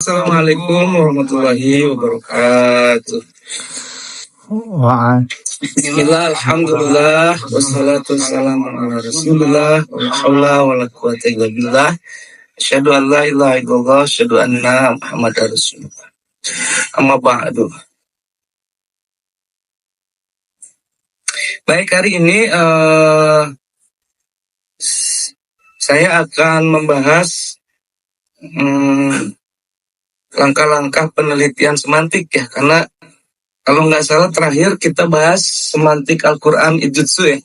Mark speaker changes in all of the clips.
Speaker 1: Assalamualaikum warahmatullahi wabarakatuh. Bismillah, alhamdulillah, wassalatu wassalamu ala rasulillah, wa hawla wa la quwata illa billah. Asyhadu an la ilaha illallah, asyhadu anna Muhammadar Rasulullah. Amma ba'du. Baik, hari ini saya akan membahas langkah-langkah penelitian semantik ya, karena kalau nggak salah terakhir kita bahas semantik Al-Quran Ijutsu ya.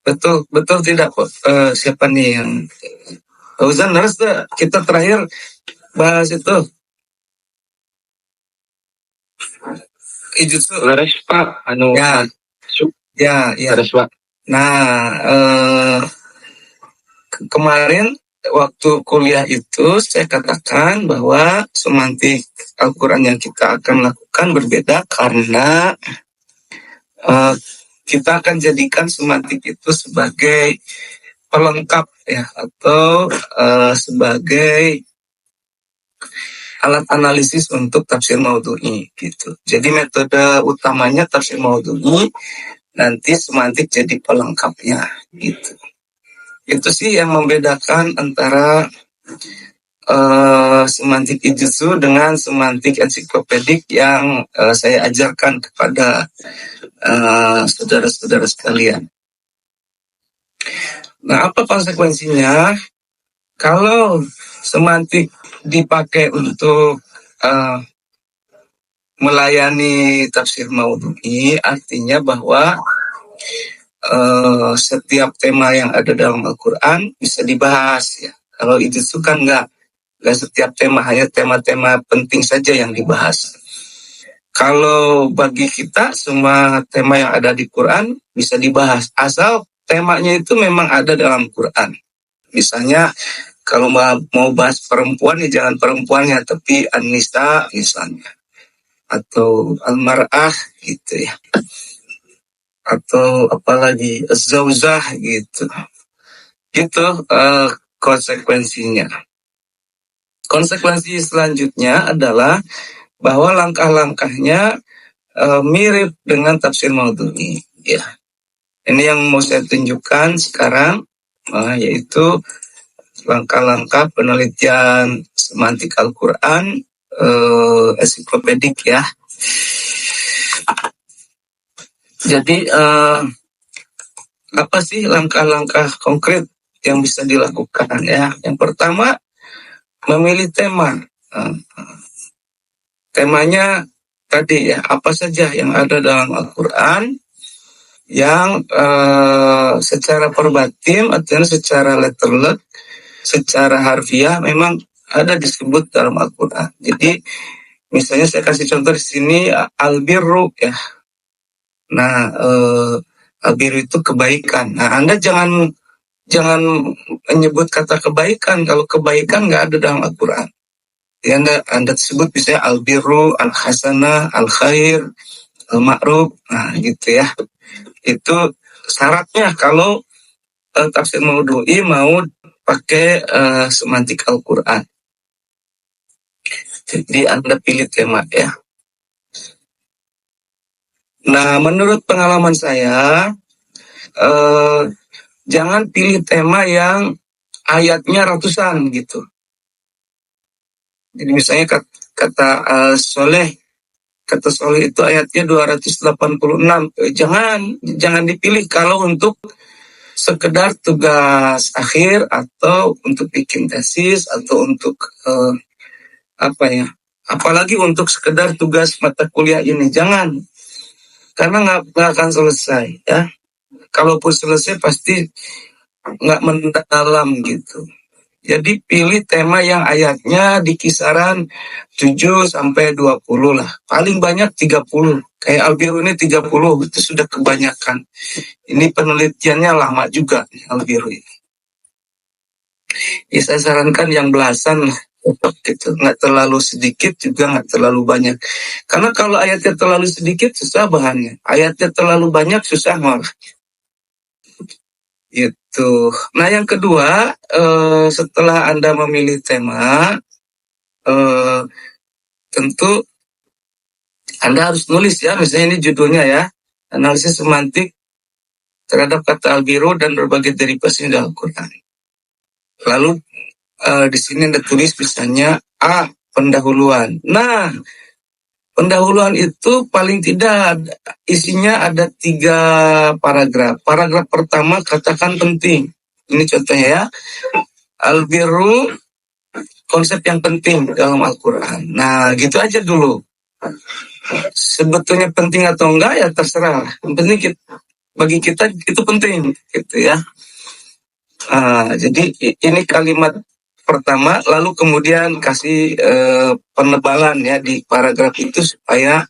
Speaker 1: Betul tidak kok? Siapa nih yang Fauzan harus kita terakhir bahas itu Ijutsu.
Speaker 2: Laras Pak,
Speaker 1: Ya.
Speaker 2: Laras Pak.
Speaker 1: Nah, kemarin waktu kuliah itu saya katakan bahwa semantik Al-Quran yang kita akan lakukan berbeda karena kita akan jadikan semantik itu sebagai pelengkap ya, atau sebagai alat analisis untuk tafsir maudhu'i gitu. Jadi metode utamanya tafsir maudhu'i, nanti semantik jadi pelengkapnya gitu. Itu sih yang membedakan antara semantik Ijutsu dengan semantik ensiklopedik yang saya ajarkan kepada saudara-saudara sekalian. Nah, apa konsekuensinya? Kalau semantik dipakai untuk melayani tafsir maudhu'i, artinya bahwa setiap tema yang ada dalam Al-Quran bisa dibahas ya. Kalau Ijutsu kan nggak setiap tema, hanya tema-tema penting saja yang dibahas. Kalau bagi kita semua tema yang ada di Quran bisa dibahas, asal temanya itu memang ada dalam Quran. Misalnya kalau mau bahas perempuan ya jangan perempuannya, tapi An-Nisa misalnya, atau Al-Mar'ah gitu ya, atau apalagi Az-Zawzah gitu. Itu konsekuensinya. Konsekuensi selanjutnya adalah bahwa langkah-langkahnya mirip dengan tafsir maudhu'i ya. Ini yang mau saya tunjukkan sekarang, yaitu langkah-langkah penelitian semantik Al-Quran ensiklopedik ya. Jadi apa sih langkah-langkah konkret yang bisa dilakukan ya? Yang pertama, memilih tema. Temanya tadi ya, apa saja yang ada dalam Al-Quran yang secara verbatim, artinya secara letterlet, secara harfiah memang ada disebut dalam Al-Quran. Jadi misalnya saya kasih contoh di sini al-birru ya. Nah, al-birru itu kebaikan. Nah, Anda jangan menyebut kata kebaikan kalau kebaikan nggak ada dalam Al-Quran. Ya, Anda sebut misalnya al-birru, al-hasanah, al-khair, al-ma'ruf. Nah, gitu ya. Itu syaratnya kalau tafsir maudhu'i mau pakai semantik Al-Quran. Jadi Anda pilih tema ya. Nah, menurut pengalaman saya, jangan pilih tema yang ayatnya ratusan gitu. Jadi misalnya kata Soleh itu ayatnya 286. Jangan dipilih kalau untuk sekedar tugas akhir atau untuk bikin tesis atau untuk apalagi untuk sekedar tugas mata kuliah ini, jangan, karena nggak akan selesai ya. Kalaupun selesai pasti nggak mendalam gitu. Jadi pilih tema yang ayatnya di kisaran 7 sampai 20 lah. Paling banyak 30. Kayak Al-Birru ini 30, itu sudah kebanyakan. Ini penelitiannya lama juga Al-Birru ini. Ya, saya sarankan yang belasan lah. Gitu. Nggak terlalu sedikit juga nggak terlalu banyak. Karena kalau ayatnya terlalu sedikit susah bahannya. Ayatnya terlalu banyak susah malah. Gitu. Nah, yang kedua, setelah Anda memilih tema, tentu Anda harus nulis ya, misalnya ini judulnya ya, analisis semantik terhadap kata albiru dan berbagai derivasinya dalam Quran. Lalu di sini Anda tulis misalnya A, pendahuluan. Nah, pendahuluan itu paling tidak isinya ada 3 paragraf. Paragraf pertama katakan penting. Ini contohnya ya. Albiru konsep yang penting dalam Al-Quran. Nah, gitu aja dulu. Sebetulnya penting atau enggak ya terserah. Yang penting bagi kita itu penting, gitu ya. Jadi ini kalimat pertama, lalu kemudian kasih penebalan ya di paragraf itu supaya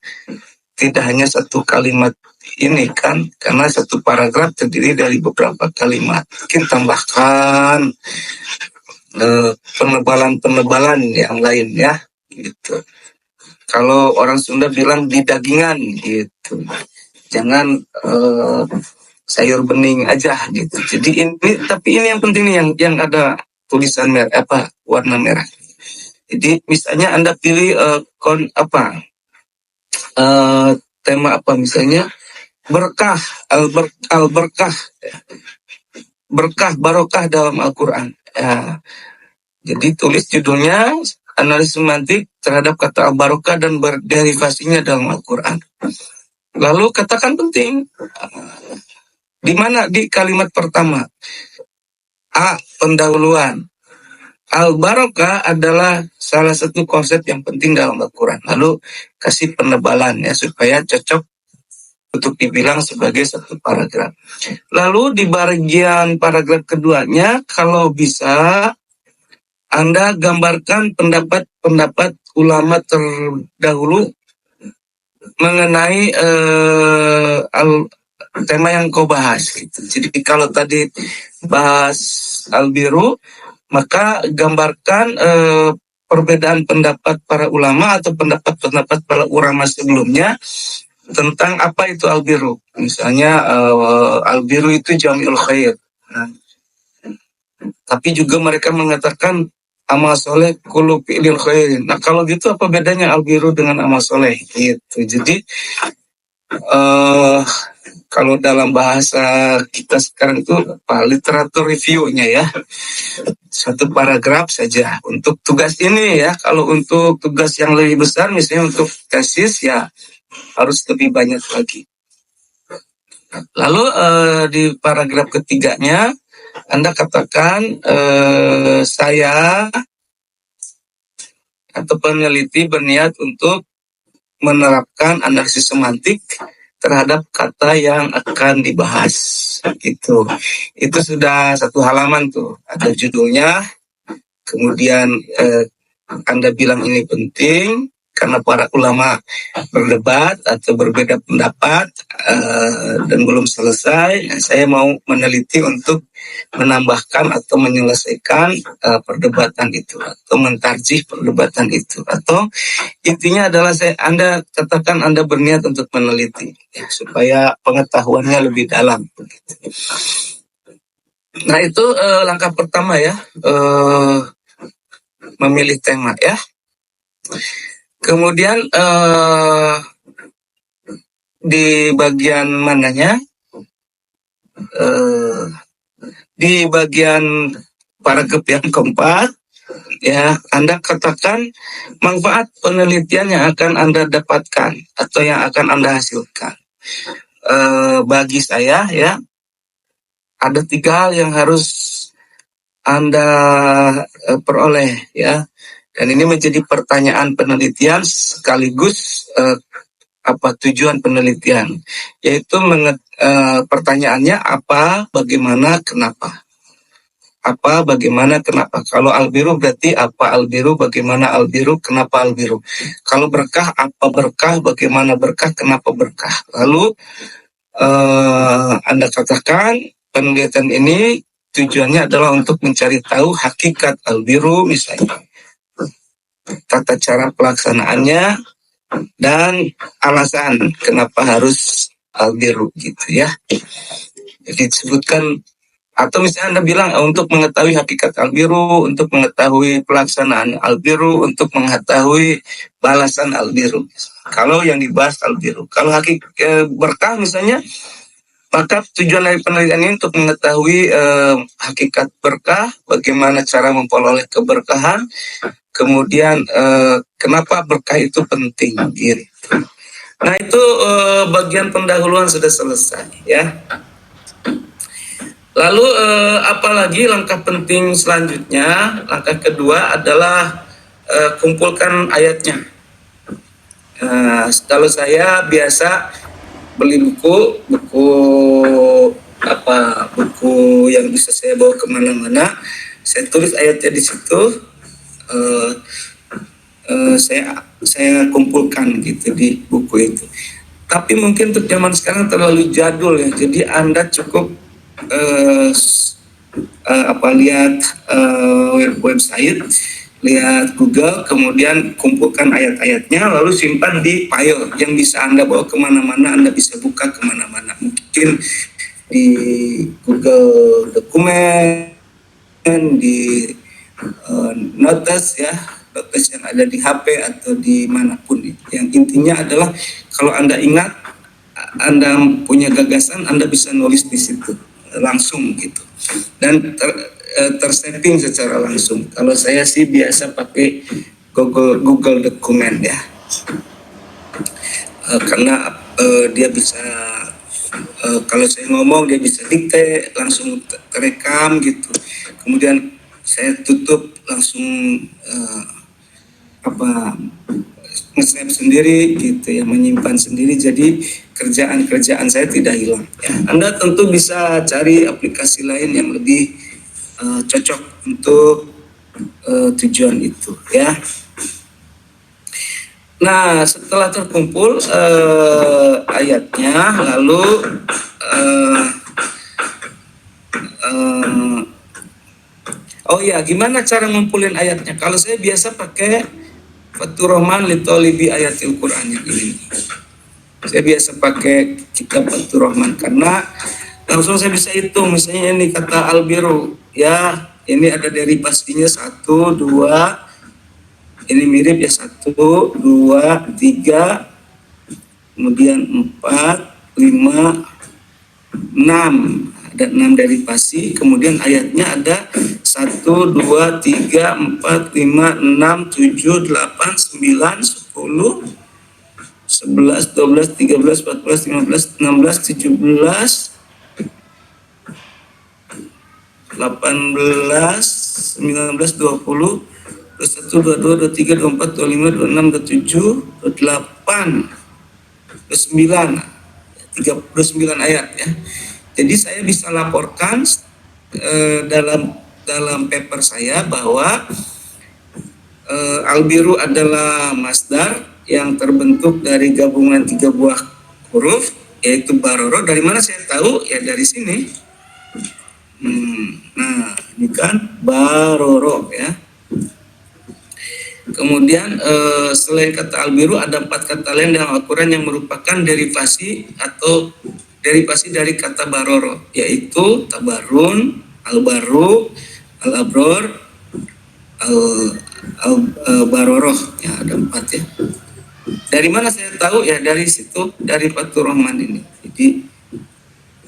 Speaker 1: tidak hanya satu kalimat ini kan, karena satu paragraf terdiri dari beberapa kalimat. Mungkin tambahkan penebalan yang lain ya, gitu. Kalau orang Sunda bilang didagingan gitu, jangan sayur bening aja gitu. Jadi tapi ini yang penting nih yang ada tulisan merah warna merah. Jadi misalnya Anda pilih tema apa misalnya berkah al-berkah berkah barokah dalam Al-Qur'an. Ya. Jadi tulis judulnya analisis semantik terhadap kata al-barokah dan berderivasinya dalam Al-Qur'an. Lalu katakan penting. Di mana? Di kalimat pertama. A, pendahuluan. Al-barokah adalah salah satu konsep yang penting dalam Al-Quran. Lalu kasih penebalan ya supaya cocok untuk dibilang sebagai satu paragraf. Lalu di bagian paragraf keduanya, kalau bisa Anda gambarkan pendapat ulama terdahulu mengenai tema yang kau bahas gitu. Jadi kalau tadi bahas albiru, maka gambarkan perbedaan pendapat para ulama atau pendapat para ulama sebelumnya tentang apa itu albiru. Misalnya albiru itu jami'ul khair. Tapi juga mereka mengatakan amal soleh kullu fi'lil khair. Nah kalau gitu apa bedanya albiru dengan amal soleh gitu. Jadi kalau dalam bahasa kita sekarang itu literatur reviewnya ya, satu paragraf saja untuk tugas ini ya. Kalau untuk tugas yang lebih besar misalnya untuk tesis ya harus lebih banyak lagi. Lalu di paragraf ketiganya Anda katakan saya atau peneliti berniat untuk menerapkan analisis semantik terhadap kata yang akan dibahas. Itu sudah satu halaman tuh, ada judulnya, kemudian Anda bilang ini penting karena para ulama berdebat atau berbeda pendapat dan belum selesai. Saya mau meneliti untuk menambahkan atau menyelesaikan perdebatan itu atau mentarjih perdebatan itu, atau intinya adalah Anda katakan Anda berniat untuk meneliti ya, supaya pengetahuannya lebih dalam. Nah itu langkah pertama ya, memilih tema ya. Kemudian di bagian mananya? Di bagian paragraf yang keempat ya, Anda katakan manfaat penelitian yang akan Anda dapatkan atau yang akan Anda hasilkan. Bagi saya ya, ada 3 hal yang harus Anda peroleh ya. Dan ini menjadi pertanyaan penelitian sekaligus tujuan penelitian, yaitu pertanyaannya apa, bagaimana, kenapa. Apa, bagaimana, kenapa. Kalau albiru berarti apa albiru, bagaimana albiru, kenapa albiru. Kalau berkah, apa berkah, bagaimana berkah, kenapa berkah. Lalu Anda katakan penelitian ini tujuannya adalah untuk mencari tahu hakikat albiru misalnya, tata cara pelaksanaannya, dan alasan kenapa harus albiru gitu ya. Jadi disebutkan Atau misalnya Anda bilang untuk mengetahui hakikat albiru, untuk mengetahui pelaksanaan albiru, untuk mengetahui balasan albiru. Kalau yang dibahas albiru. Kalau hakikat berkah misalnya, maka tujuan dari penelitian ini untuk mengetahui hakikat berkah, bagaimana cara memperoleh keberkahan, kemudian kenapa berkah itu penting. Gitu. Nah itu bagian pendahuluan sudah selesai ya. Lalu apalagi langkah penting selanjutnya, langkah kedua adalah kumpulkan ayatnya. Kalau saya biasa beli buku yang bisa saya bawa kemana-mana, saya tulis ayatnya di situ, saya kumpulkan gitu di buku itu. Tapi mungkin untuk zaman sekarang terlalu jadul ya, jadi Anda cukup lihat website, lihat Google, kemudian kumpulkan ayat-ayatnya, lalu simpan di file yang bisa Anda bawa kemana-mana, Anda bisa buka kemana-mana. Mungkin di Google Dokumen, di notes ya, notes yang ada di HP atau di manapun. Yang intinya adalah kalau Anda ingat, Anda punya gagasan, Anda bisa nulis di situ langsung gitu, dan tersetting secara langsung. Kalau saya sih biasa pakai Google Dokumen ya, karena dia bisa kalau saya ngomong dia bisa dikte langsung terekam gitu, kemudian saya tutup langsung nge-save sendiri gitu ya, menyimpan sendiri, jadi kerjaan saya tidak hilang ya. Anda tentu bisa cari aplikasi lain yang lebih cocok untuk tujuan itu ya. Nah setelah terkumpul ayatnya, lalu gimana cara ngumpulin ayatnya? Kalau saya biasa pakai Fathur Rahman li Thalibi Ayatil Quran yang ini. Saya biasa pakai kitab Fathur Rahman karena langsung saya bisa hitung. Misalnya ini kata albiru ya, ini ada derivasinya 1, 2, ini mirip ya, 1, 2, 3, kemudian 4, 5, 6. Ada 6 derivasi, kemudian ayatnya ada 1, 2, 3, 4, 5, 6, 7, 8, 9, 10, 11, 12, 13, 14, 15, 16, 17, 18, 19, 20, 21, 22, 23, 24, 25, 26, 27, 28, 29, 39 ayat ya. Jadi saya bisa laporkan dalam paper saya bahwa albiru adalah masdar yang terbentuk dari gabungan 3 buah huruf, yaitu baroro. Dari mana saya tahu? Ya dari sini. Nah, ini kan baroro ya. Kemudian selain kata albiru ada 4 kata lain dalam Al-Quran yang merupakan derivasi dari kata baroro, yaitu tabarun, albaru, alabror, baroroh ya, ada 4 ya. Dari mana saya tahu? Ya dari situ, dari Fathur Rahman ini. Jadi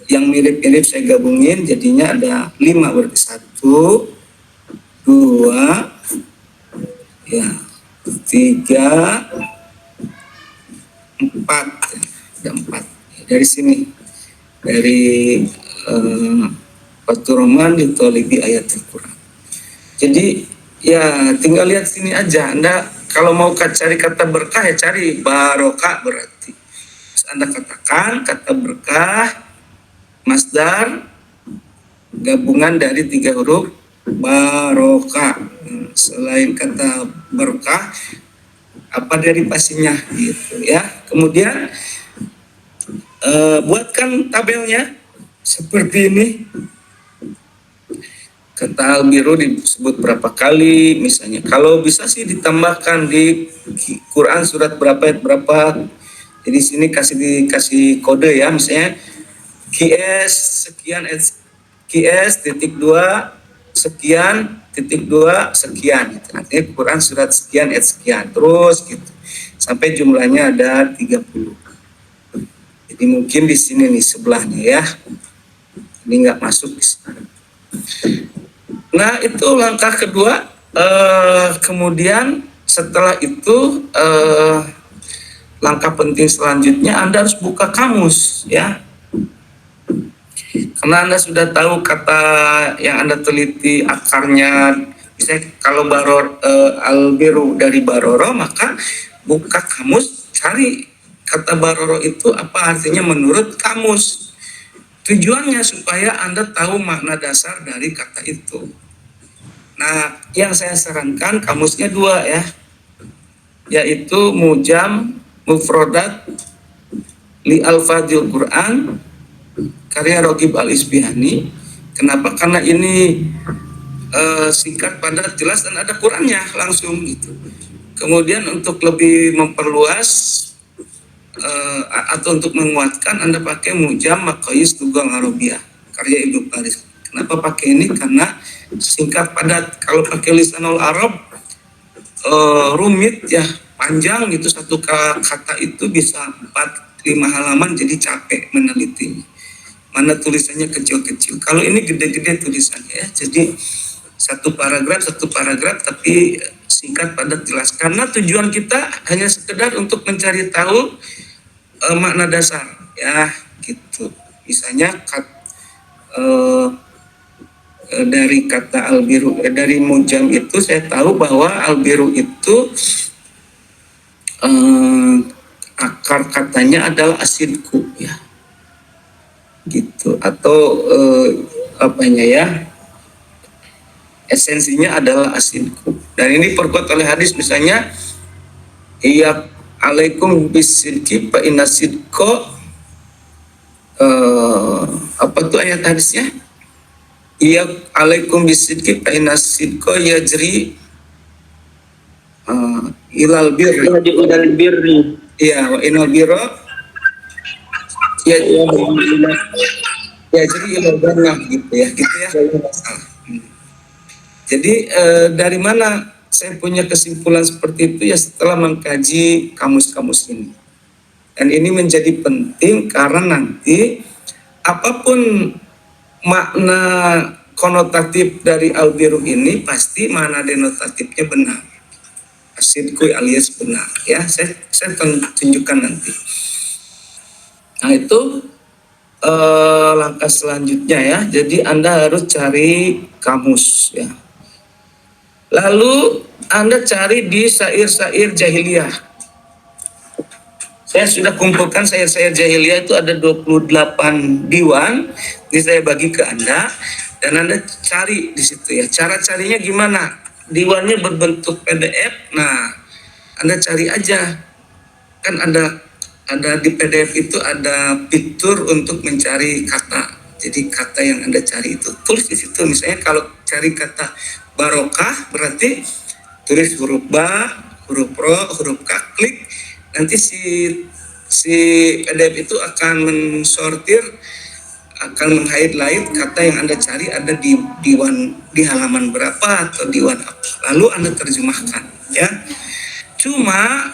Speaker 1: yang mirip-mirip saya gabungin, jadinya ada 5, berarti 1, 2, ya 3, 4, ada 4 dari sini, dari Fathur Rahman li Thalibi Ayatil Quran. Jadi ya tinggal lihat sini aja. Anda kalau mau cari kata berkah ya cari barokah berarti. Terus Anda katakan kata berkah masdar gabungan dari 3 huruf barokah. Selain kata berkah apa derivasinya gitu ya. Kemudian buatkan tabelnya seperti ini. Kata albiru disebut berapa kali misalnya. Kalau bisa sih ditambahkan di Quran surat berapa ayat berapa. Jadi sini dikasih kode ya, misalnya QS sekian ayat QS titik 2 sekian titik 2 sekian gitu. Artinya Quran surat sekian ayat sekian terus gitu sampai jumlahnya ada 30. Jadi mungkin di sini nih sebelahnya ya, ini nggak masuk di sini. Nah itu langkah kedua. Kemudian setelah itu langkah penting selanjutnya Anda harus buka kamus ya. Karena Anda sudah tahu kata yang Anda teliti akarnya, misalnya kalau albiru dari baroro, maka buka kamus, cari kata baroro itu apa artinya menurut kamus. Tujuannya supaya Anda tahu makna dasar dari kata itu. Nah, yang saya sarankan kamusnya 2 ya, yaitu Mujam Mufrodat li Al-Fadil Quran karya Rogib Al-Isbihani. Kenapa? Karena ini singkat, padat, jelas, dan ada Qurannya langsung gitu. Kemudian untuk lebih memperluas atau untuk menguatkan, Anda pakai Mujam Maqayis Tugal Arabiyah karya Ibnu Faris. Kenapa pakai ini? Karena singkat, padat. Kalau pakai Lisanul Arab rumit ya, panjang gitu, satu kata itu bisa 4-5 halaman, jadi capek menelitinya. Mana tulisannya kecil-kecil. Kalau ini gede-gede tulisannya ya. Jadi satu paragraf tapi singkat, padat, jelas. Karena tujuan kita hanya sekedar untuk mencari tahu makna dasar ya gitu. Misalnya dari kata albiru, dari Mujam itu saya tahu bahwa albiru itu akar katanya adalah asidku ya gitu, atau apanya ya, esensinya adalah asidku. Dan ini perkuat oleh hadis, misalnya iya alaikum bisidqi fa inna sidqa, apa tuh ayat hadisnya, iya alaikum bisidqi fa inna sidqa yajri ilal birri, iya wa inal birra ya jadi ilal jannah gitu ya Jadi dari mana saya punya kesimpulan seperti itu ya, setelah mengkaji kamus-kamus ini. Dan ini menjadi penting karena nanti apapun makna konotatif dari albiru ini pasti makna denotatifnya benar. Asidku alias benar ya, saya tunjukkan nanti. Nah itu langkah selanjutnya ya. Jadi Anda harus cari kamus ya. Lalu Anda cari di syair-syair jahiliyah. Saya sudah kumpulkan syair-syair jahiliyah itu ada 28 diwan. Ini saya bagi ke Anda dan Anda cari di situ ya. Cara carinya gimana? Diwannya berbentuk PDF. Nah, Anda cari aja. Kan ada di PDF itu ada fitur untuk mencari kata. Jadi kata yang Anda cari itu tulis di situ. Misalnya kalau cari kata barokah berarti tulis huruf ba, huruf ro, huruf ka, klik. Nanti si PDF itu akan mensortir, akan meng-highlight kata yang Anda cari ada di diwan, di halaman berapa atau diwan apa. Lalu Anda terjemahkan ya. Cuma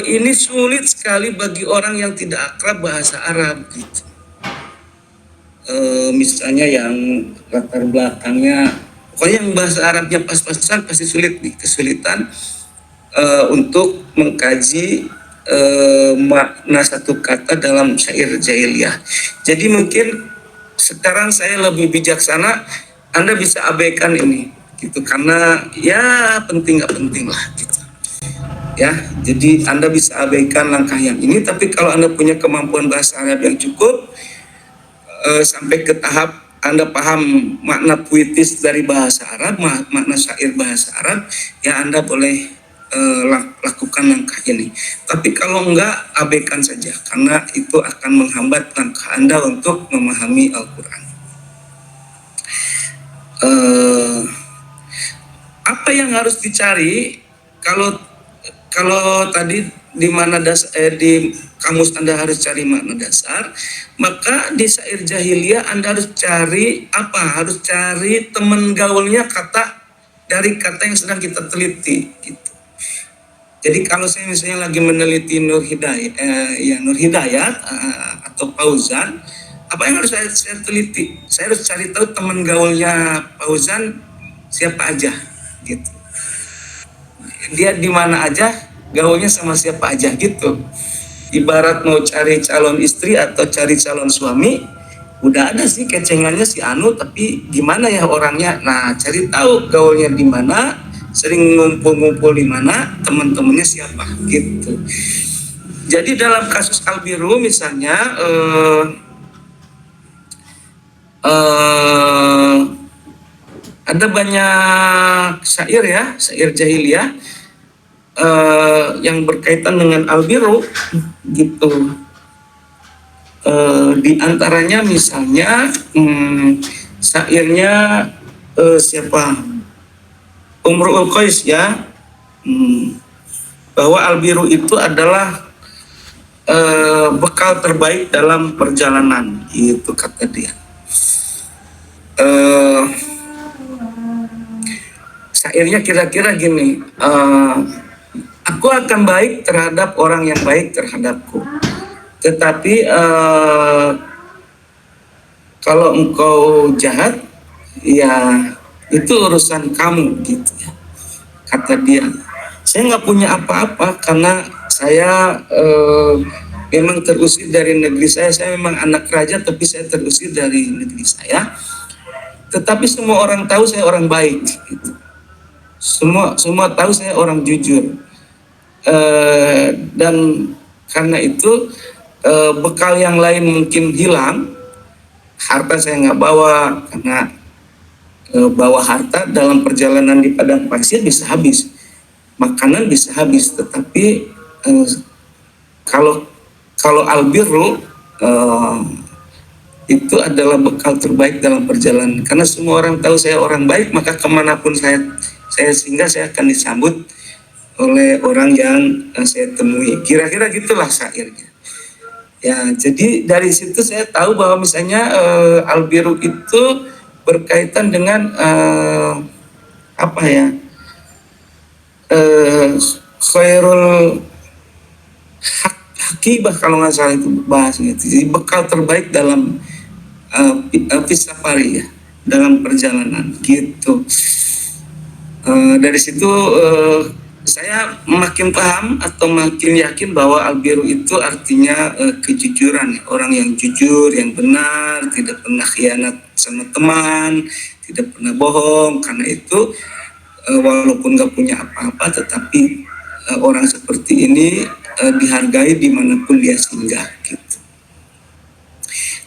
Speaker 1: ini sulit sekali bagi orang yang tidak akrab bahasa Arab gitu. Misalnya yang latar belakangnya, pokoknya yang bahasa Arabnya pas-pasan pasti sulit nih, kesulitan untuk mengkaji makna satu kata dalam syair jahiliyah. Jadi mungkin sekarang saya lebih bijaksana, Anda bisa abaikan ini gitu, karena ya penting nggak penting lah gitu ya. Jadi Anda bisa abaikan langkah yang ini, tapi kalau Anda punya kemampuan bahasa Arab yang cukup sampai ke tahap Anda paham makna puitis dari bahasa Arab, makna syair bahasa Arab, ya Anda boleh lakukan langkah ini. Tapi kalau enggak, abaikan saja, karena itu akan menghambat langkah Anda untuk memahami Al-Quran. Apa yang harus dicari? Kalau tadi di mana di kamus Anda harus cari makna dasar, maka di syair jahiliyah Anda harus cari apa? Harus cari teman gaulnya kata dari kata yang sedang kita teliti gitu. Jadi kalau saya misalnya lagi meneliti Nur Hidayat atau Fauzan, apa yang harus saya teliti? Saya harus cari tahu teman gaulnya Fauzan siapa aja gitu. Dia di mana aja, gaulnya sama siapa aja gitu. Ibarat mau cari calon istri atau cari calon suami, udah ada sih kecengannya si Anu, tapi gimana ya orangnya. Nah, cari tahu gaulnya di mana, sering ngumpul-ngumpul di mana, teman-temannya siapa gitu. Jadi dalam kasus Albiru misalnya ada banyak syair ya, syair jahiliyah yang berkaitan dengan Albiru gitu. Di antaranya misalnya syairnya siapa? Umrul Qais ya, bahwa Albiru itu adalah bekal terbaik dalam perjalanan, itu kata dia. Syairnya kira-kira gini, aku akan baik terhadap orang yang baik terhadapku, tetapi kalau engkau jahat, ya itu urusan kamu gitu ya, kata dia. Saya nggak punya apa-apa karena saya memang terusir dari negeri saya memang anak raja tapi saya terusir dari negeri saya. Tetapi semua orang tahu saya orang baik gitu. Semua tahu saya orang jujur. Dan karena itu bekal yang lain mungkin hilang, harta saya nggak bawa karena bawa harta dalam perjalanan di padang pasir bisa habis, makanan bisa habis, tetapi kalau albirru itu adalah bekal terbaik dalam perjalanan, karena semua orang tahu saya orang baik, maka kemanapun saya singgah saya akan disambut oleh orang yang saya temui. Kira-kira gitulah syairnya. Ya, jadi dari situ saya tahu bahwa misalnya Albiru itu berkaitan dengan apa ya? Khairul hakibah kalau nggak salah itu bahasnya. Jadi bekal terbaik dalam safari ya, dalam perjalanan gitu. Dari situ saya makin paham atau makin yakin bahwa Albiru itu artinya kejujuran, orang yang jujur, yang benar, tidak pernah khianat sama teman, tidak pernah bohong. Karena itu walaupun nggak punya apa-apa, tetapi orang seperti ini dihargai dimanapun dia singgah gitu.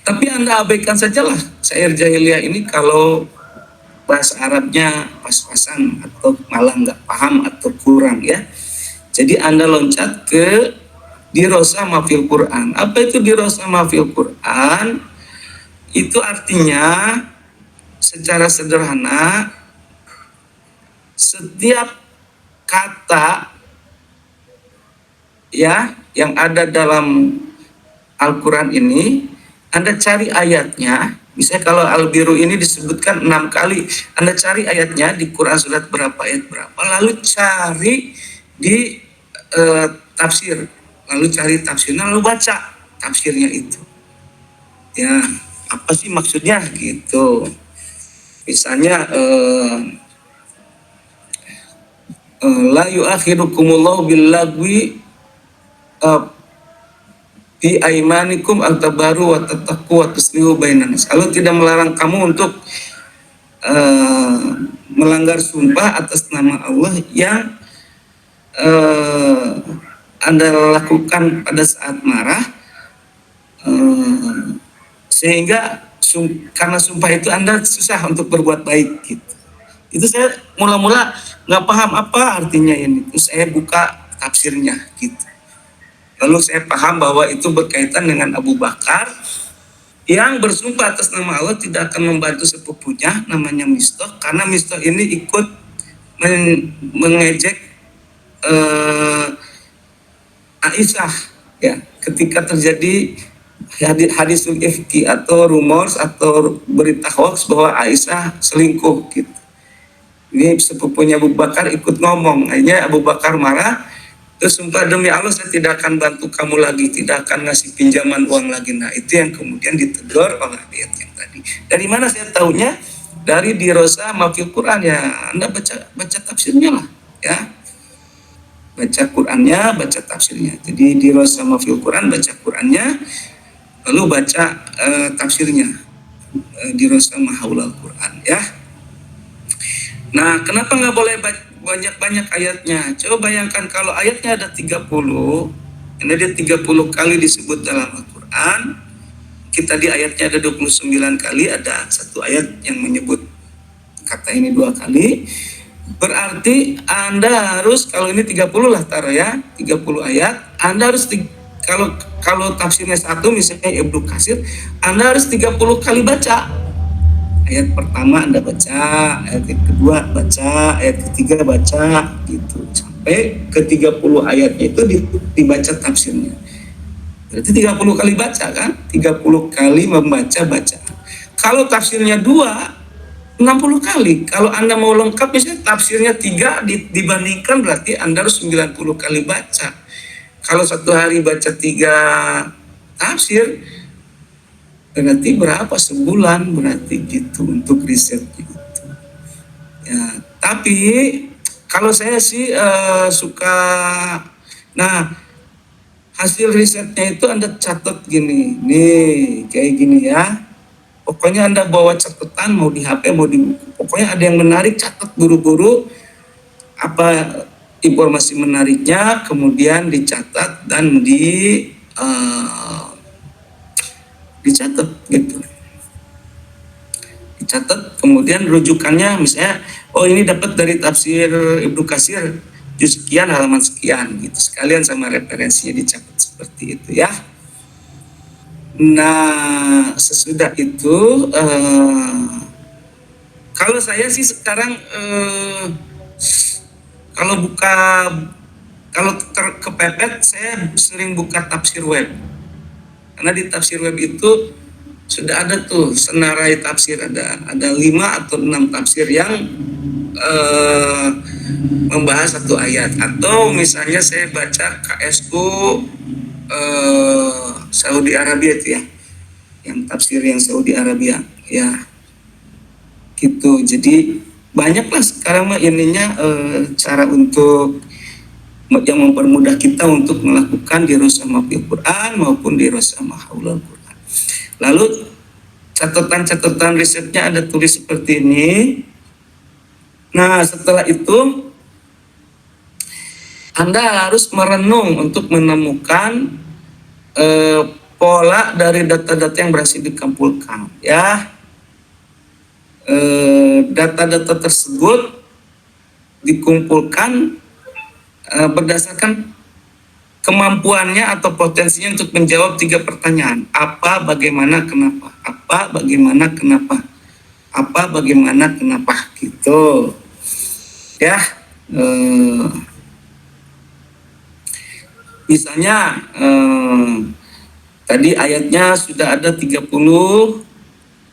Speaker 1: Tapi Anda abaikan sajalah syair jahiliyah ini kalau bahasa Arabnya pas-pasan atau malah nggak paham atau kurang ya. Jadi Anda loncat ke dirosa mafil Quran. Apa itu dirosa mafil Quran? Itu artinya secara sederhana setiap kata ya yang ada dalam Al-Quran ini Anda cari ayatnya. Misalnya kalau Albiru ini disebutkan 6 kali, Anda cari ayatnya di Quran surat berapa, ayat berapa, lalu cari di tafsir, lalu cari tafsirnya, lalu baca tafsirnya itu. Ya, apa sih maksudnya gitu. Misalnya la yu'akhirukumullahu billagwi fi aimanikum antabaru wa tattaqu wa tuslihu bainan nas. Allah tidak melarang kamu untuk melanggar sumpah atas nama Allah yang Anda lakukan pada saat marah, sehingga karena sumpah itu Anda susah untuk berbuat baik gitu. Itu saya mula-mula nggak paham apa artinya ini, terus saya buka tafsirnya gitu. Lalu saya paham bahwa itu berkaitan dengan Abu Bakar yang bersumpah atas nama Allah tidak akan membantu sepupunya namanya Mistah, karena Mistah ini ikut mengejek Aisyah, ya, ketika terjadi hadisul ifki atau rumors atau berita hoax bahwa Aisyah selingkuh gitu. Ini sepupunya Abu Bakar ikut ngomong, akhirnya Abu Bakar marah, terus sumpah demi Allah saya tidak akan bantu kamu lagi, tidak akan ngasih pinjaman uang lagi. Nah itu yang kemudian ditegur oleh ayat yang tadi. Dari mana saya tahunya? Dari Dirosa Mafil Quran, ya Anda baca tafsirnya lah, ya, baca Qurannya, baca tafsirnya. Jadi Dirosa Mafil Quran, baca Qurannya, lalu baca tafsirnya, Dirosa Mahaulal Quran, ya. Nah, kenapa nggak boleh banyak-banyak ayatnya? Coba bayangkan kalau ayatnya ada 30, ini ada 30 kali disebut dalam Al-Quran, kita di ayatnya ada 29 kali, ada satu ayat yang menyebut kata ini 2 kali, berarti Anda harus, kalau ini 30 lah taruh ya, 30 ayat, Anda harus, kalau tafsirnya satu misalnya Ibnu Katsir, Anda harus 30 kali baca. Ayat pertama Anda baca, ayat kedua baca, ayat ketiga baca, gitu. Sampai ke 30 ayatnya itu dibaca tafsirnya. Berarti 30 kali baca kan? 30 kali membaca bacaan. Kalau tafsirnya 2, 60 kali. Kalau Anda mau lengkap misalnya tafsirnya 3 dibandingkan berarti Anda harus 90 kali baca. Kalau satu hari baca 3 tafsir, berarti berapa sebulan, berarti gitu untuk riset gitu. Ya, tapi kalau saya sih suka, nah hasil risetnya itu Anda catat gini, nih kayak gini ya. Pokoknya Anda bawa catatan, mau di HP, mau di buku. Pokoknya ada yang menarik, catat buru-buru apa informasi menariknya, kemudian dicatat dan dicatat gitu. Dicatat, kemudian rujukannya misalnya, oh ini dapat dari tafsir Ibnu Katsir juz sekian halaman sekian gitu. Sekalian sama referensinya dicatat seperti itu ya. Nah, sesudah itu kalau saya sih sekarang kalau kepepet saya sering buka tafsir web. Karena di tafsir web itu sudah ada tuh senarai tafsir, ada 5 atau 6 tafsir yang membahas satu ayat. Atau misalnya saya baca KSU Saudi Arabia itu ya, yang tafsir yang Saudi Arabia ya gitu. Jadi banyaklah sekarang mah ininya cara untuk yang mempermudah kita untuk melakukan dirasa mafil Quran maupun dirasa mahaulal Quran. Lalu catatan-catatan risetnya ada tulis seperti ini. Nah setelah itu Anda harus merenung untuk menemukan pola dari data-data yang berhasil dikumpulkan ya. Data-data tersebut dikumpulkan berdasarkan kemampuannya atau potensinya untuk menjawab 3 pertanyaan. Apa, bagaimana, kenapa. Apa, bagaimana, kenapa. Apa, bagaimana, kenapa. Gitu. Ya. Misalnya tadi ayatnya sudah ada 30,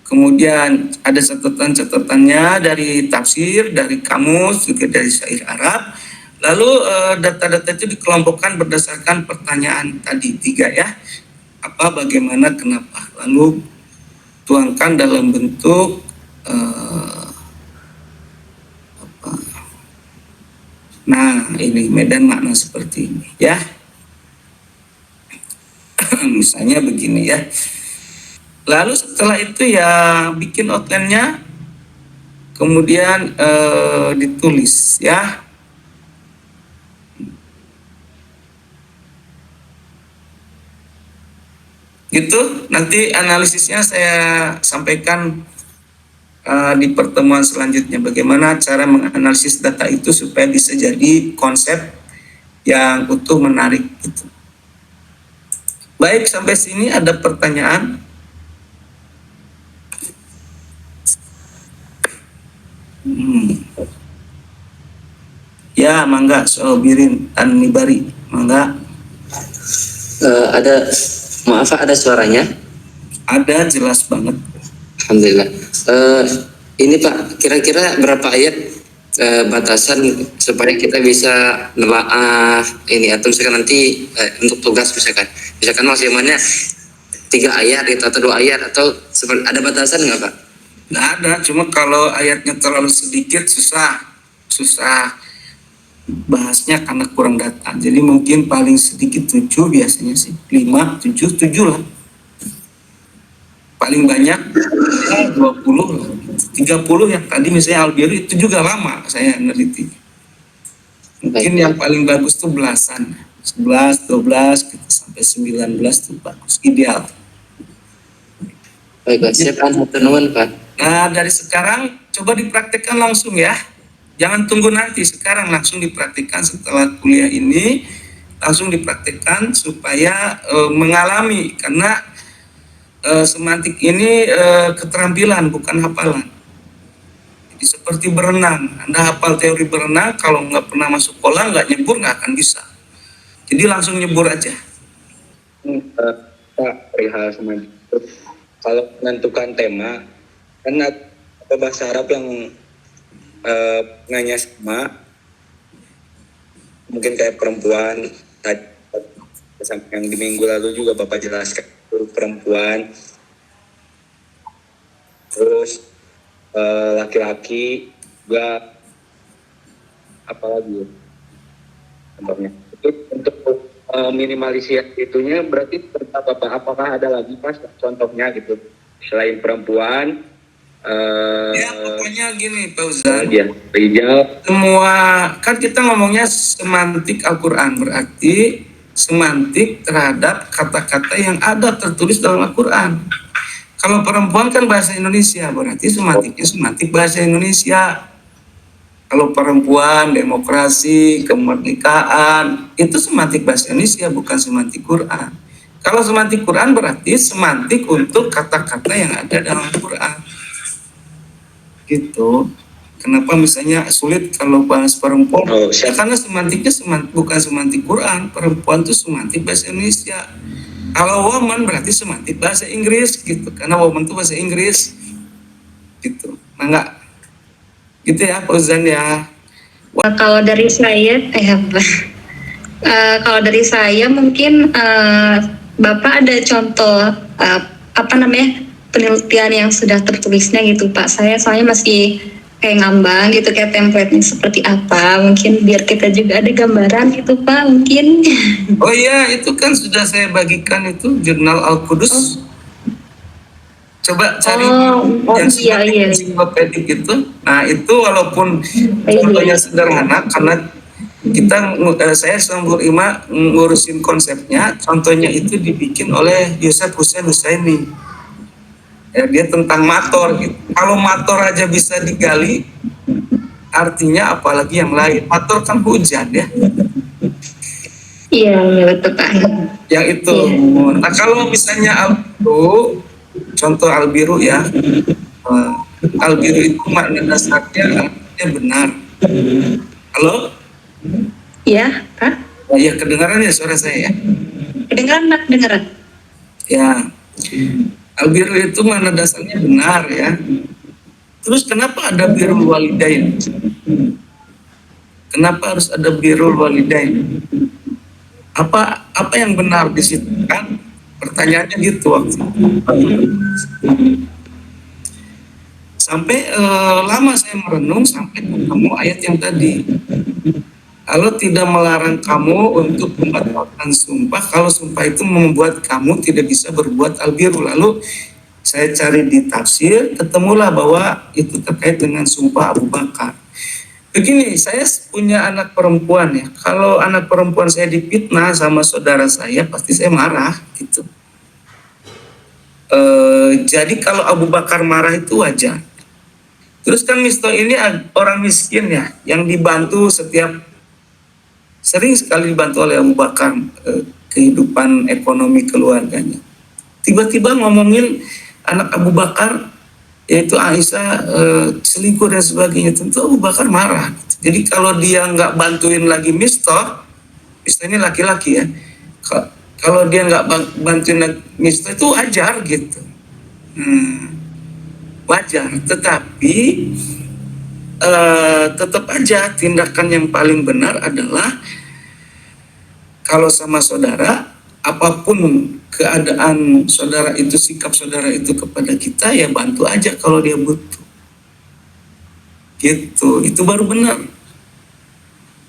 Speaker 1: kemudian ada catatan-catatannya dari tafsir, dari kamus, juga dari syair Arab. Lalu data-data itu dikelompokkan berdasarkan pertanyaan tadi 3 ya. Apa, bagaimana, kenapa. Lalu tuangkan dalam bentuk apa. Nah, ini medan makna seperti ini ya. Misalnya begini ya. Lalu setelah itu ya bikin outline-nya, kemudian ditulis ya. Gitu, nanti analisisnya saya sampaikan di pertemuan selanjutnya. Bagaimana cara menganalisis data itu supaya bisa jadi konsep yang utuh, menarik gitu. Baik, sampai sini ada pertanyaan? Ya, mangga, Sobirin An-Nibari, mangga.
Speaker 2: Ada, maaf Pak, ada suaranya?
Speaker 1: Ada, jelas banget.
Speaker 2: Alhamdulillah. Ini Pak, kira-kira berapa ayat batasan supaya kita bisa nelaah ini, atau misalkan nanti untuk tugas misalkan maksimalnya 3 ayat gitu, atau 2 ayat, atau ada batasan nggak Pak?
Speaker 1: Nggak ada, cuma kalau ayatnya terlalu sedikit susah bahasnya karena kurang data. Jadi mungkin paling sedikit 7 biasanya sih, 5, 7, 7 lah. Paling banyak 20 lah. 30 yang tadi misalnya Albiru itu juga lama saya meneliti. Mungkin yang paling bagus tuh belasan, 11, 12 gitu, sampai 19 tuh bagus, ideal.
Speaker 2: Baik Pak, siap Pak.
Speaker 1: Nah, dari sekarang coba dipraktekkan langsung ya. Jangan tunggu nanti, sekarang langsung dipraktikkan setelah kuliah ini, langsung dipraktikkan supaya mengalami, karena semantik ini keterampilan bukan hafalan. Jadi seperti berenang, Anda hafal teori berenang, kalau nggak pernah masuk kolam, nggak nyebur, nggak akan bisa. Jadi langsung nyebur aja.
Speaker 3: Pak, perihal semantik, kalau menentukan tema, kan ada bahasa Arab yang nanya sama, mungkin kayak perempuan tadi yang di minggu lalu juga Bapak jelaskan, perempuan, terus laki-laki juga, apalagi contohnya itu untuk minimalisir itunya, berarti Bapak apakah ada lagi pas contohnya gitu selain perempuan?
Speaker 1: Ya pokoknya gini Pak Uzan,
Speaker 3: semua
Speaker 1: kan kita ngomongnya semantik Al-Quran, berarti semantik terhadap kata-kata yang ada tertulis dalam Al-Quran. Kalau perempuan kan bahasa Indonesia, berarti semantiknya semantik bahasa Indonesia. Kalau perempuan, demokrasi, kemerdekaan, itu semantik bahasa Indonesia, bukan semantik Quran. Kalau semantik Quran berarti semantik untuk kata-kata yang ada dalam Quran. Gitu. Kenapa misalnya sulit kalau bahas perempuan? Ya karena semantiknya bukan semantik Quran. Perempuan itu semantik bahasa Indonesia. Kalau woman berarti semantik bahasa Inggris gitu. Karena woman itu bahasa Inggris. Gitu. Nah enggak. Gitu ya Pak Uzan ya.
Speaker 4: Kalau dari saya, kalau dari saya mungkin Bapak ada contoh penelitian yang sudah tertulisnya gitu Pak. Saya soalnya masih kayak ngambang gitu, kayak template-nya seperti apa, mungkin biar kita juga ada gambaran gitu Pak mungkin.
Speaker 1: Oh iya, itu kan sudah saya bagikan itu jurnal Al-Qudus. Coba cari yang ensiklopedik itu. Nah itu walaupun contohnya sederhana, karena saya sama Bu Ima ngurusin konsepnya, contohnya itu dibikin oleh Yusuf Hussein Husaini. Ya, dia tentang motor gitu. Kalau motor aja bisa digali, artinya apalagi yang lain. Motor kan hujan ya.
Speaker 4: Iya betul Pak.
Speaker 1: Yang itu. Iya. Nah kalau misalnya Albiru, contoh Albiru ya. Albiru itu makna dasarnya benar. Halo?
Speaker 4: Iya Pak.
Speaker 1: Oh, ya kedengaran ya suara saya ya?
Speaker 4: Kedengaran Pak, kedengaran.
Speaker 1: Ya. Albiru itu mana dasarnya benar ya. Terus kenapa ada birrul walidain? Kenapa harus ada birrul walidain? Apa yang benar di situ kan? Pertanyaannya gitu waktu sampai lama saya merenung sampai ketemu ayat yang tadi. Allah tidak melarang kamu untuk membatalkan sumpah kalau sumpah itu membuat kamu tidak bisa berbuat albiru. Lalu saya cari di tafsir, ketemulah bahwa itu terkait dengan sumpah Abu Bakar. Begini, saya punya anak perempuan ya. Kalau anak perempuan saya difitnah sama saudara saya, pasti saya marah gitu. Jadi kalau Abu Bakar marah itu wajar. Terus kan Misto ini orang miskin ya, yang dibantu sering sekali dibantu oleh Abu Bakar kehidupan ekonomi keluarganya. Tiba-tiba ngomongin anak Abu Bakar, yaitu Aisyah, selingkuh dan sebagainya, tentu Abu Bakar marah. Jadi kalau dia nggak bantuin lagi Misto ini laki-laki ya, Kalau dia nggak bantuin misbah itu wajar gitu. Wajar, tetapi tetap aja tindakan yang paling benar adalah kalau sama saudara, apapun keadaan saudara itu, sikap saudara itu kepada kita, ya bantu aja kalau dia butuh. Gitu, itu baru benar.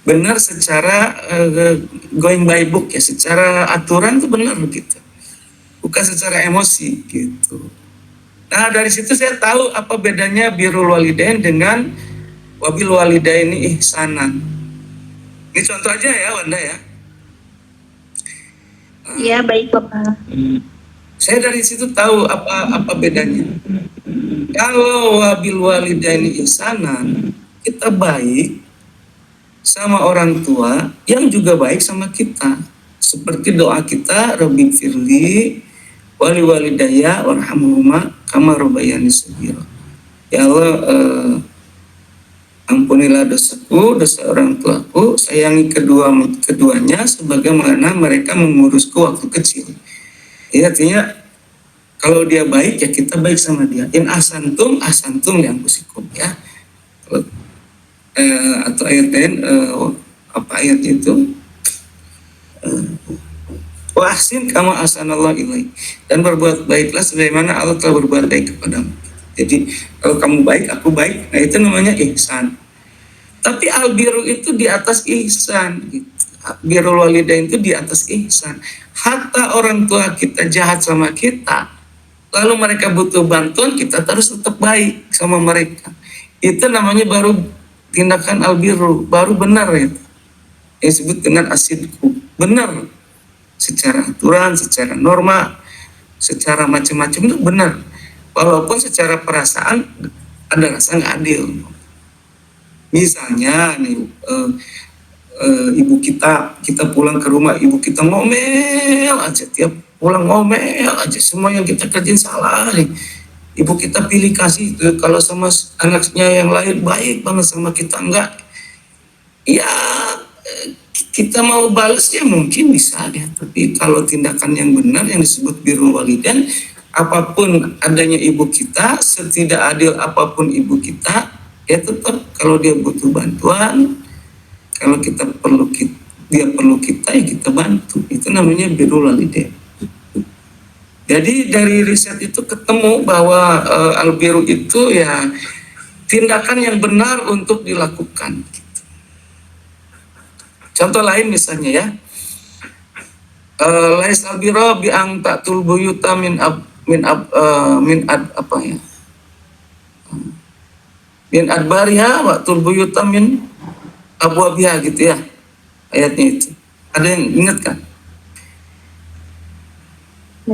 Speaker 1: Benar secara going by book ya, secara aturan itu benar gitu. Bukan secara emosi gitu. Nah dari situ saya tahu apa bedanya birrul walidain dengan wabil walidaini ihsanan. Ini contoh aja ya Wanda ya.
Speaker 4: Iya, baik Bapak.
Speaker 1: Saya dari situ tahu apa bedanya. Kalau wabil walidaini ihsanan, kita baik sama orang tua yang juga baik sama kita. Seperti doa kita, Rabbi firli wali walidaya warhamhuma kama rabbayani shaghira. Ya Allah, ampunilah dosaku, dosa orang tuaku, sayangi keduanya sebagaimana mereka mengurusku waktu kecil. Ya, artinya kalau dia baik ya kita baik sama dia. In ahsantum yang kusikum ya. Atau ayat lain, apa ayat itu? Wa ahsin kama ahsanallahu ilaik, dan berbuat baiklah sebagaimana Allah telah berbuat baik kepadamu. Jadi kalau kamu baik, aku baik, nah itu namanya ihsan. Tapi albiru itu di atas ihsan gitu. Birrul walidain itu di atas ihsan. Hatta orang tua kita jahat sama kita, lalu mereka butuh bantuan, kita harus tetap baik sama mereka. Itu namanya baru tindakan albiru, baru benar ya. Yang disebut dengan asidku, benar. Secara aturan, secara norma, secara macam-macam itu benar. Walaupun secara perasaan ada rasa nggak adil. Misalnya nih, ibu kita pulang ke rumah, ibu kita ngomel aja, tiap pulang ngomel aja, semua yang kita kerjain salah nih. Ibu kita pilih kasih, kalau sama anaknya yang lain baik banget, sama kita enggak. Ya kita mau balas ya mungkin bisa ya, tapi kalau tindakan yang benar yang disebut birrul walidain, apapun adanya ibu kita, setidak adil apapun ibu kita, ya tetap kalau dia butuh bantuan, kalau dia perlu kita ya kita bantu. Itu namanya birrul walidain. Jadi dari riset itu ketemu bahwa albiru itu ya tindakan yang benar untuk dilakukan. Contoh lain misalnya ya, lais albiro bi ang ta'tul buyuta min adbariha wa tul buyuta min abwabiha gitu ya, ayatnya itu. Ada yang ingat kan?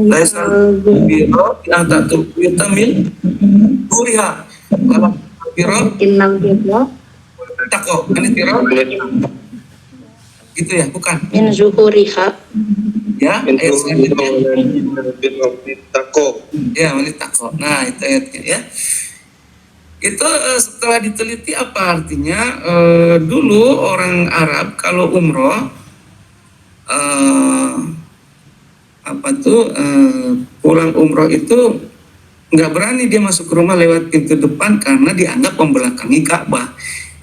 Speaker 1: Lais albiro bi ang ta'tul buyuta min buriha wa albiro tako anitiro gitu ya, bukan?
Speaker 5: Min zuhuriha.
Speaker 1: Ya, ayat selanjutnya.
Speaker 6: Tako.
Speaker 1: Ya, wanitako. Nah, itu ayatnya ya. Itu setelah diteliti apa artinya? Dulu orang Arab kalau umroh, pulang umroh itu nggak berani dia masuk ke rumah lewat pintu depan karena dianggap membelakangi Ka'bah.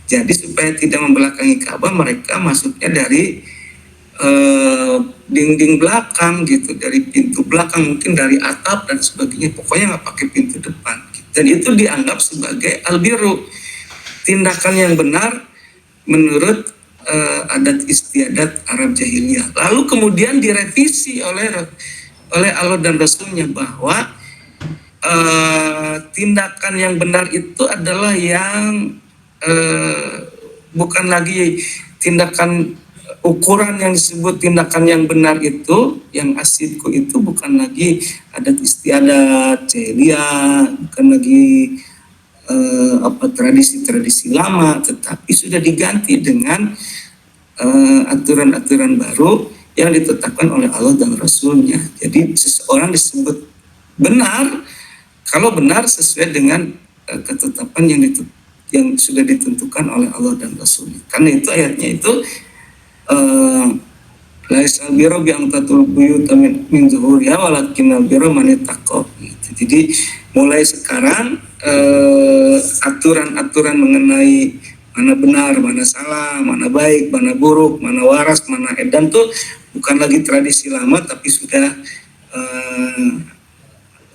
Speaker 1: Jadi supaya tidak membelakangi Ka'bah, mereka masuknya dari dinding belakang gitu, dari pintu belakang, mungkin dari atap dan sebagainya. Pokoknya nggak pakai pintu depan. Dan itu dianggap sebagai albiru, tindakan yang benar menurut adat istiadat Arab jahiliyah. Lalu kemudian direvisi oleh Allah dan Rasulnya bahwa tindakan yang benar itu adalah yang bukan lagi tindakan ukuran yang disebut tindakan yang benar itu, yang asidku itu bukan lagi adat istiadat jahiliyah, bukan lagi tradisi-tradisi lama, tetapi sudah diganti dengan aturan-aturan baru yang ditetapkan oleh Allah dan Rasulnya. Jadi seseorang disebut benar kalau benar sesuai dengan ketetapan yang sudah ditentukan oleh Allah dan Rasulnya. Karena itu ayatnya itu laisal birra bi an tatul buyuta min zuhuriha walakinnal birra man ittaqa. Gitu. Jadi mulai sekarang aturan-aturan mengenai mana benar, mana salah, mana baik, mana buruk, mana waras, mana edan tuh bukan lagi tradisi lama, tapi sudah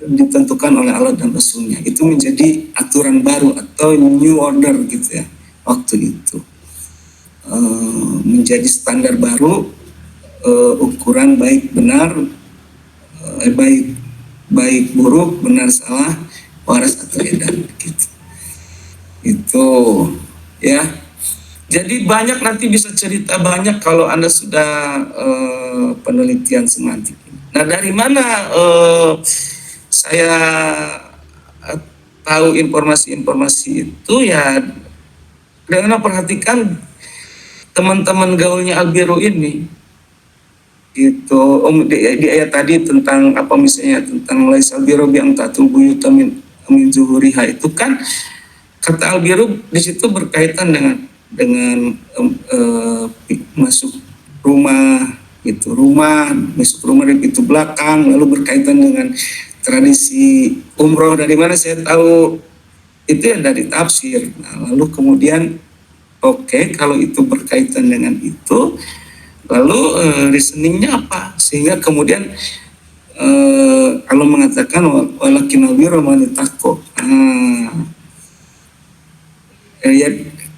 Speaker 1: ditentukan oleh Allah dan Rasulnya. Itu menjadi aturan baru atau new order gitu ya waktu itu. Menjadi standar baru, ukuran baik benar, baik buruk, benar salah, waras atau edan gitu. Itu ya. Jadi banyak, nanti bisa cerita banyak kalau Anda sudah penelitian semantik. Nah, dari mana saya tahu informasi-informasi itu ya dengan perhatikan teman-teman gaulnya Albiru ini gitu. Di ayat tadi tentang apa misalnya tentang laisal birra bi an tatul buyuta min zuhuriha, itu kan kata Albiru di situ berkaitan dengan masuk rumah gitu, masuk rumah dari pintu belakang, lalu berkaitan dengan tradisi umroh. Dari mana saya tahu itu ya dari tafsir. Nah, lalu kemudian kalau itu berkaitan dengan itu, lalu reasoningnya apa? Sehingga kemudian Allah mengatakan walakinnal birra man ittaqa.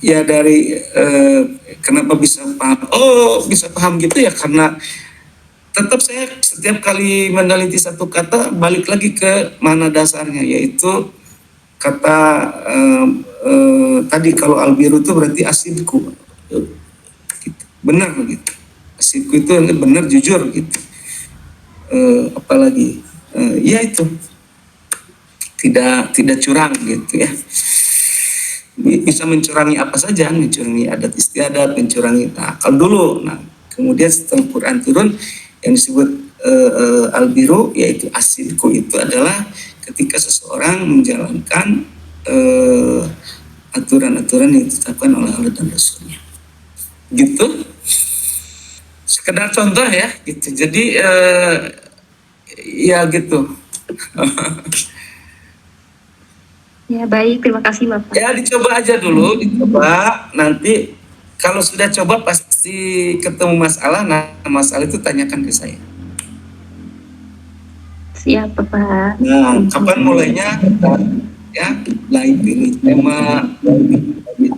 Speaker 1: Ya dari kenapa bisa paham? Bisa paham gitu ya karena tetap saya setiap kali meneliti satu kata balik lagi ke mana dasarnya, yaitu kata tadi kalau albiru itu berarti asidku gitu. Benar gitu, asidku itu benar, jujur gitu. Apalagi ya itu tidak curang gitu ya. Bisa mencurangi apa saja, mencurangi adat istiadat, mencurangi akal dulu. Nah, kemudian setelah Quran turun yang disebut albiru, yaitu asidku, itu adalah ketika seseorang menjalankan aturan-aturan yang ditetapkan oleh Allah dan Rasulnya. Gitu. Sekedar contoh ya, gitu. Jadi ya gitu.
Speaker 4: Ya baik, terima kasih Bapak.
Speaker 1: Ya dicoba aja dulu, dicoba. Nanti kalau sudah coba pasti ketemu masalah. Nah, masalah itu tanyakan ke saya.
Speaker 4: Siap Bapak.
Speaker 1: Nah, kapan mulainya? Ya, lain pilih tema,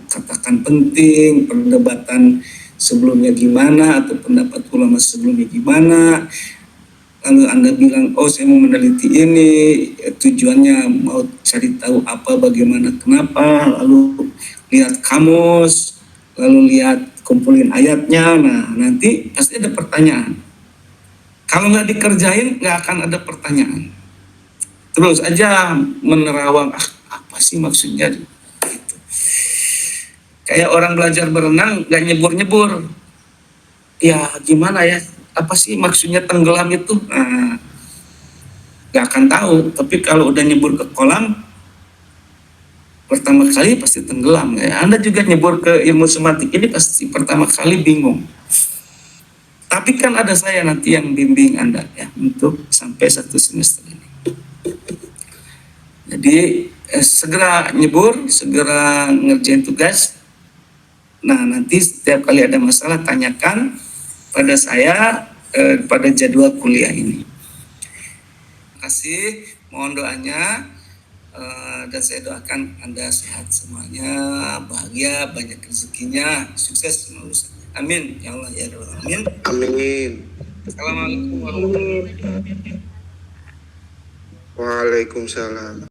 Speaker 1: katakan penting, perdebatan sebelumnya gimana, atau pendapat ulama sebelumnya gimana. Lalu Anda bilang, saya mau meneliti ini, tujuannya mau cari tahu apa, bagaimana, kenapa, lalu lihat kamus, lalu lihat kumpulin ayatnya. Nah, nanti pasti ada pertanyaan. Kalau nggak dikerjain, nggak akan ada pertanyaan. Terus aja menerawang, apa sih maksudnya? Gitu. Kayak orang belajar berenang, nggak nyebur-nyebur. Ya gimana ya? Apa sih maksudnya tenggelam itu? Nah, gak akan tahu. Tapi kalau udah nyebur ke kolam, pertama kali pasti tenggelam. Ya, Anda juga nyebur ke ilmu semantik ini pasti pertama kali bingung. Tapi kan ada saya nanti yang bimbing Anda ya untuk sampai 1 semester ini. Jadi segera nyebur, segera ngerjain tugas. Nah, nanti setiap kali ada masalah tanyakan pada saya pada jadwal kuliah ini. Terima kasih, mohon doanya dan saya doakan Anda sehat semuanya, bahagia, banyak rezekinya, sukses menerus. Amin ya Allah ya Rabbal alamin.
Speaker 5: Amin.
Speaker 1: Assalamualaikum warahmatullahi wabarakatuh.
Speaker 5: Waalaikumsalam.